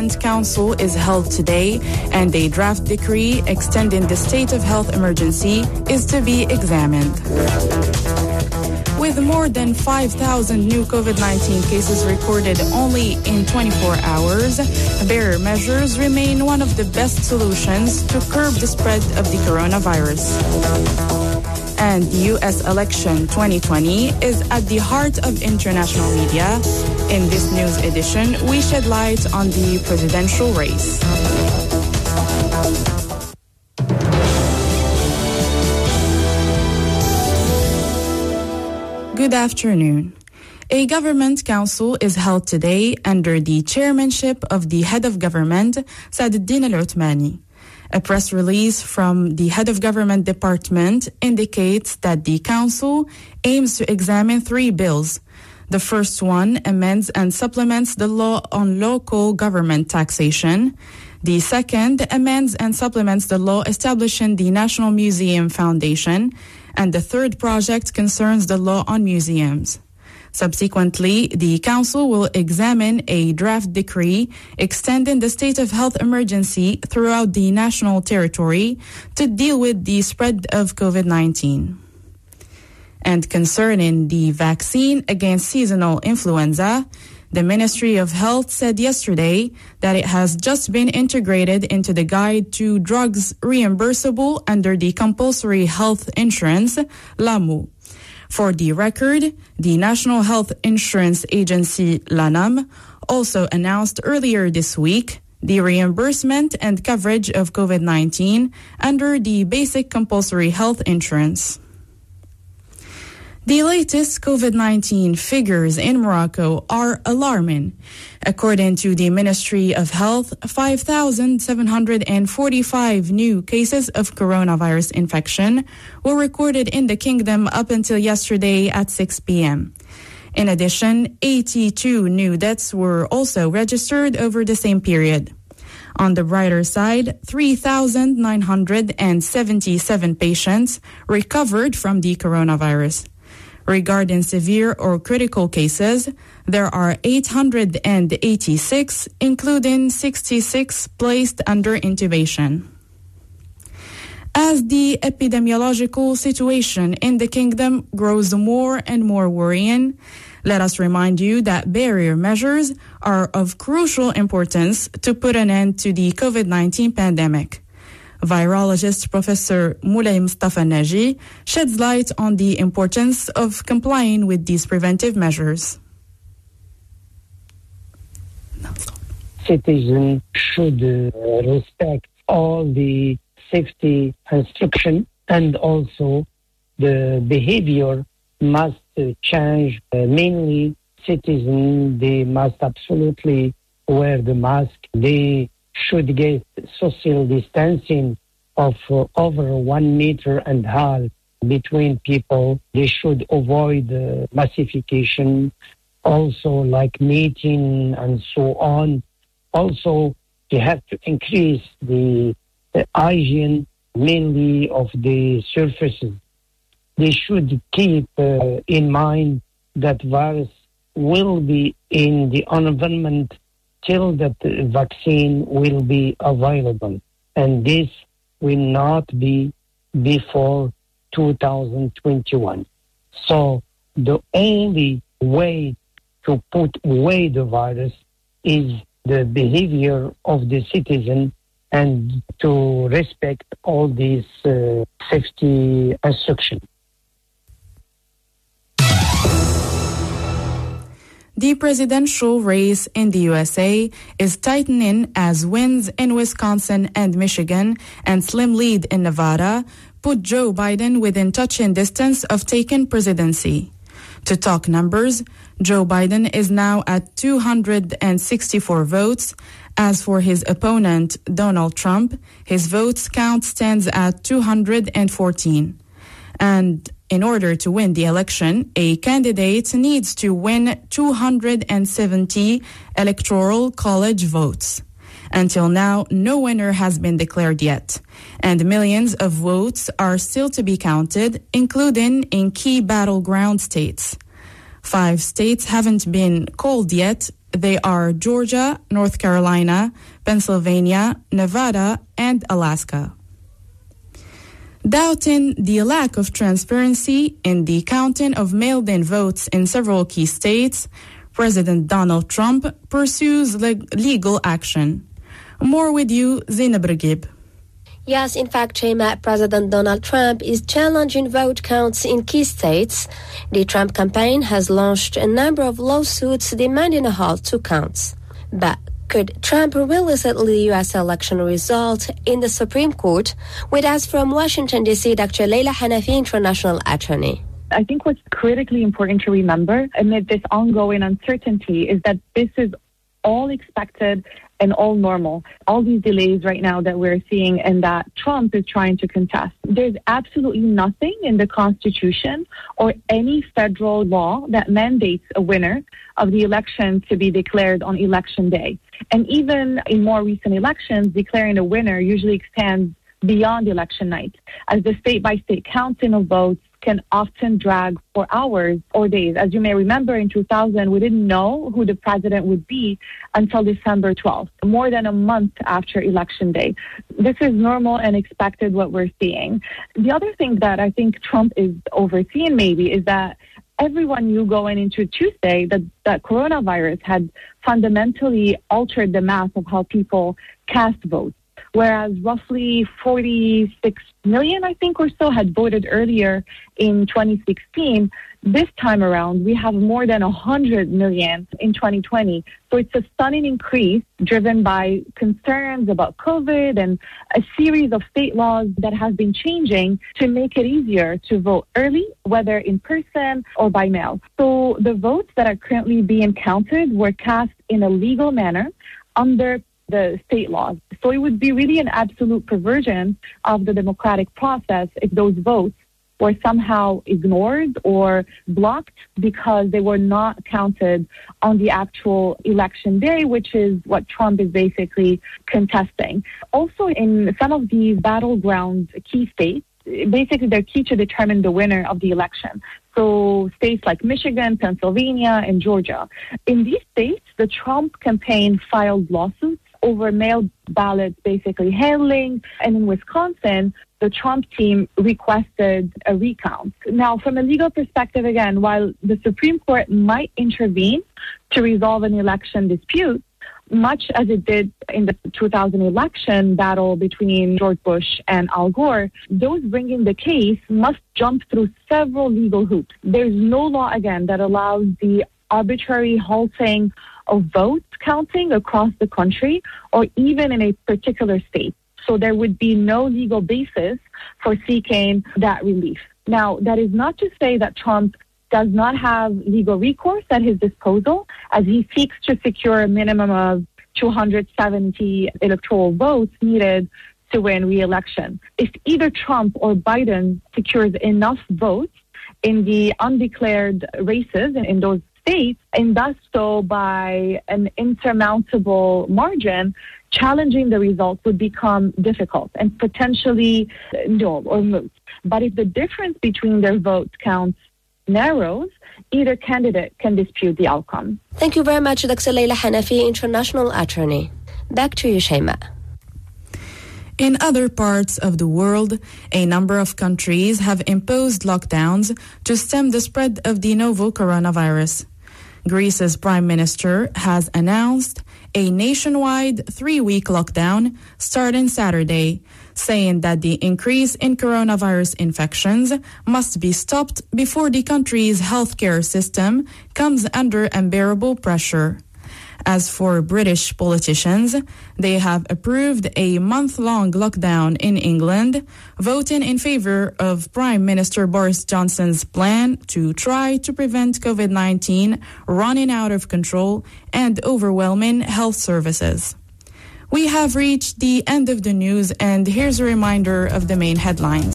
Government Council is held today, and a draft decree extending the state of health emergency is to be examined. With more than 5,000 new COVID-19 cases recorded only in 24 hours, barrier measures remain one of the best solutions to curb the spread of the coronavirus. And the U.S. election 2020 is at the heart of international media. In this news edition, we shed light on the presidential race. Good afternoon. A government council is held today under the chairmanship of the head of government, Saadetdine Al-Othmani. A press release from the head of government department indicates that the council aims to examine 3 bills. The first one amends and supplements the law on local government taxation. The second amends and supplements the law establishing the National Museum Foundation. And the third project concerns the law on museums. Subsequently, the Council will examine a draft decree extending the state of health emergency throughout the national territory to deal with the spread of COVID-19. And concerning the vaccine against seasonal influenza, the Ministry of Health said yesterday that it has just been integrated into the guide to drugs reimbursable under the compulsory health insurance, LAMU. For the record, the National Health Insurance Agency, LANAM, also announced earlier this week the reimbursement and coverage of COVID-19 under the basic compulsory health insurance. The latest COVID-19 figures in Morocco are alarming. According to the Ministry of Health, 5,745 new cases of coronavirus infection were recorded in the kingdom up until yesterday at 6 p.m. In addition, 82 new deaths were also registered over the same period. On the brighter side, 3,977 patients recovered from the coronavirus. Regarding severe or critical cases, there are 886, including 66 placed under intubation. As the epidemiological situation in the kingdom grows more and more worrying, let us remind you that barrier measures are of crucial importance to put an end to the COVID-19 pandemic. Virologist Professor Moulay Mustafa Naji sheds light on the importance of complying with these preventive measures. Citizens should respect all the safety instruction, and also the behavior must change. Mainly, citizens, they must absolutely wear the mask. They should get social distancing of over 1.5 meters between people. They should avoid massification, also like meeting and so on. Also, they have to increase the hygiene, mainly of the surfaces. They should keep in mind that virus will be in the environment till that the vaccine will be available. And this will not be before 2021. So the only way to put away the virus is the behavior of the citizen and to respect all these safety instructions. The presidential race in the USA is tightening as wins in Wisconsin and Michigan and slim lead in Nevada put Joe Biden within touching distance of taking presidency. To talk numbers, Joe Biden is now at 264 votes. As for his opponent, Donald Trump, his votes count stands at 214. And in order to win the election, a candidate needs to win 270 electoral college votes. Until now, no winner has been declared yet, and millions of votes are still to be counted, including in key battleground states. 5 states haven't been called yet, They are Georgia, North Carolina, Pennsylvania, Nevada, and Alaska. Doubting the lack of transparency in the counting of mailed-in votes in several key states, President Donald Trump pursues legal action. More with you, Zainab Ragib. Yes, in fact, President Donald Trump is challenging vote counts in key states. The Trump campaign has launched a number of lawsuits demanding a halt to counts. But could Trump really settle the U.S. election result in the Supreme Court? With us from Washington, D.C., Dr. Leila Hanafi, international attorney. I think what's critically important to remember amid this ongoing uncertainty is that this is all expected and all normal. All these delays right now that we're seeing and that Trump is trying to contest. There's absolutely nothing in the Constitution or any federal law that mandates a winner of the election to be declared on election day. And even in more recent elections, declaring a winner usually extends beyond election night, as the state-by-state counting of votes can often drag for hours or days. As you may remember, in 2000, we didn't know who the president would be until December 12th, more than a month after Election Day. This is normal and expected what we're seeing. The other thing that I think Trump is overseeing maybe is that everyone knew going into Tuesday that coronavirus had fundamentally altered the math of how people cast votes. Whereas roughly 46 million, I think, or so had voted earlier in 2016. This time around, we have more than 100 million in 2020. So it's a stunning increase driven by concerns about COVID and a series of state laws that have been changing to make it easier to vote early, whether in person or by mail. So the votes that are currently being counted were cast in a legal manner under the state laws. So it would be really an absolute perversion of the democratic process if those votes were somehow ignored or blocked because they were not counted on the actual election day, which is what Trump is basically contesting. Also, in some of these battleground key states, basically they're key to determine the winner of the election. So states like Michigan, Pennsylvania, and Georgia. In these states, the Trump campaign filed lawsuits over mail ballots basically handling. And in Wisconsin, the Trump team requested a recount. Now, from a legal perspective, again, while the Supreme Court might intervene to resolve an election dispute, much as it did in the 2000 election battle between George Bush and Al Gore, those bringing the case must jump through several legal hoops. There's no law, again, that allows the arbitrary halting of votes counting across the country or even in a particular state. So there would be no legal basis for seeking that relief. Now, that is not to say that Trump does not have legal recourse at his disposal as he seeks to secure a minimum of 270 electoral votes needed to win re-election. If either Trump or Biden secures enough votes in the undeclared races in those states, and does so by an insurmountable margin, challenging the results would become difficult and potentially null or moot. But if the difference between their vote counts narrows, either candidate can dispute the outcome. Thank you very much, Dr. Leila Hanafi, international attorney. Back to you, Shema. In other parts of the world, a number of countries have imposed lockdowns to stem the spread of the novel coronavirus. Greece's prime minister has announced a nationwide 3-week lockdown starting Saturday, saying that the increase in coronavirus infections must be stopped before the country's healthcare system comes under unbearable pressure. As for British politicians, they have approved a month-long lockdown in England, voting in favor of Prime Minister Boris Johnson's plan to try to prevent COVID-19 running out of control and overwhelming health services. We have reached the end of the news, and here's a reminder of the main headlines.